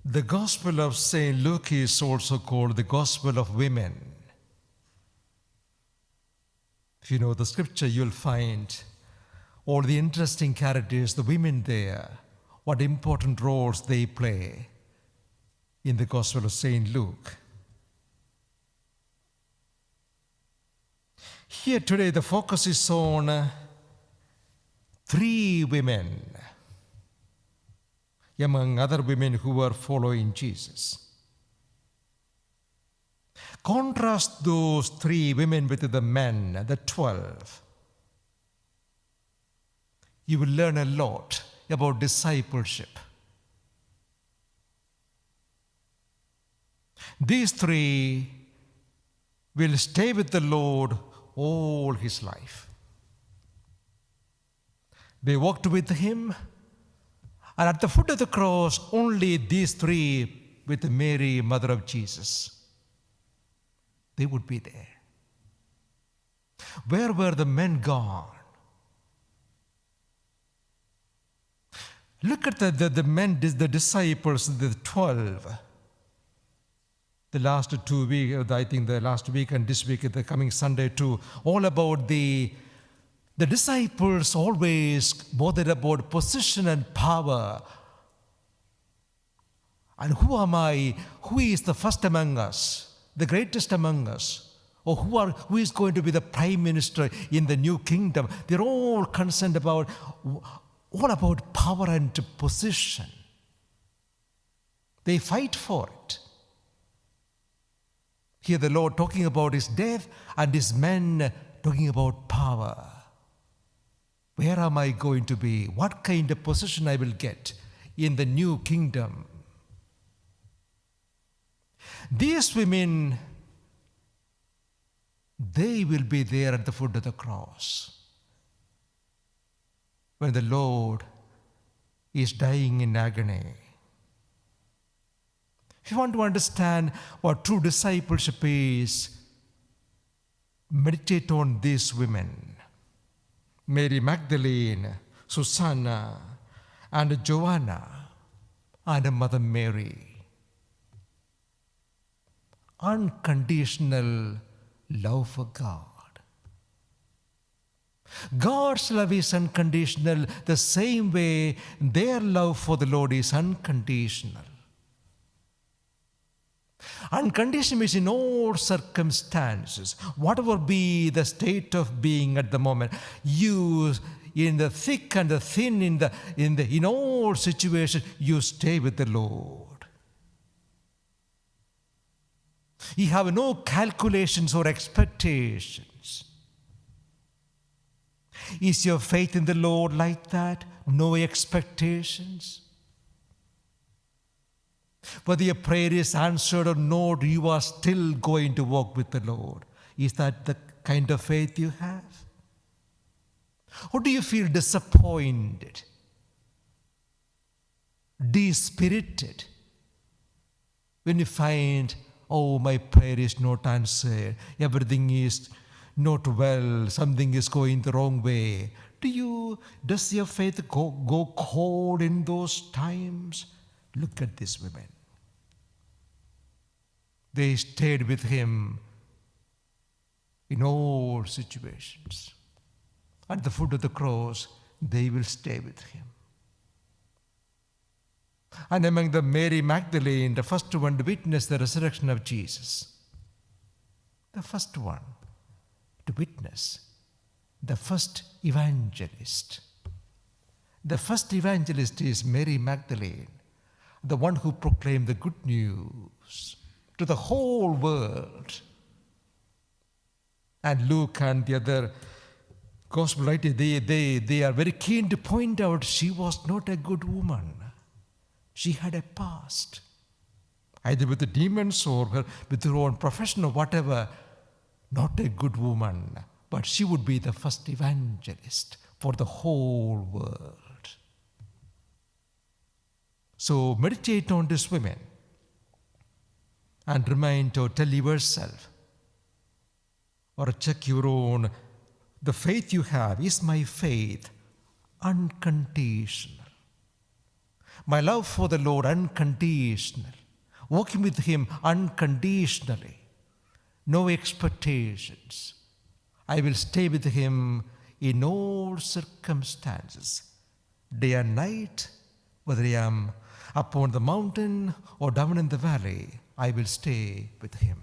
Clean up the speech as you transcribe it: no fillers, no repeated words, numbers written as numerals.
The Gospel of St. Luke is also called the Gospel of Women. If you know the scripture, you'll find all the interesting characters, the women there, what important roles they play in the Gospel of St. Luke. Here today, the focus is on 3 women, among other women who were following Jesus. Contrast those 3 women with the men, the 12. You will learn a lot about discipleship. These 3 will stay with the Lord all his life. They walked with him, and at the foot of the cross, only these 3 with Mary, mother of Jesus, they would be there. Where were the men gone? Look at the men, the disciples, the 12. The last 2 weeks, I think the last week and this week, the coming Sunday too, all about the disciples always bothered about position and power. And who am I? Who is the first among us? The greatest among us? Or who is going to be the prime minister in the new kingdom? They're all concerned about power and position. They fight for it. Here the Lord talking about his death and his men talking about power. Where am I going to be? What kind of position I will get in the new kingdom? These women, they will be there at the foot of the cross when the Lord is dying in agony. If you want to understand what true discipleship is, meditate on these women. Mary Magdalene, Susanna, and Joanna, and Mother Mary. Unconditional love for God. God's love is unconditional the same way their love for the Lord is unconditional. Unconditional means in all circumstances, whatever be the state of being at the moment, you, in the thick and the thin, in all situations, you stay with the Lord. You have no calculations or expectations. Is your faith in the Lord like that? No expectations? Whether your prayer is answered or not, you are still going to walk with the Lord. Is that the kind of faith you have? Or do you feel disappointed, dispirited, when you find, oh, my prayer is not answered, everything is not well, something is going the wrong way? Does your faith go cold in those times? Look at these women. They stayed with him in all situations. At the foot of the cross, they will stay with him. And among the Mary Magdalene, the first one to witness the resurrection of Jesus. The first one to witness. The first evangelist. The first evangelist is Mary Magdalene, the one who proclaimed the good news to the whole world. And Luke and the other gospel writers, they are very keen to point out she was not a good woman. She had a past, either with the demons or with her own profession or whatever. Not a good woman, but she would be the first evangelist for the whole world. So meditate on these women and remind or tell yourself or check your own, the faith you have, is my faith unconditional? My love for the Lord unconditional. Walking with Him unconditionally. No expectations. I will stay with Him in all circumstances. Day and night, whether I am up on the mountain or down in the valley, I will stay with Him.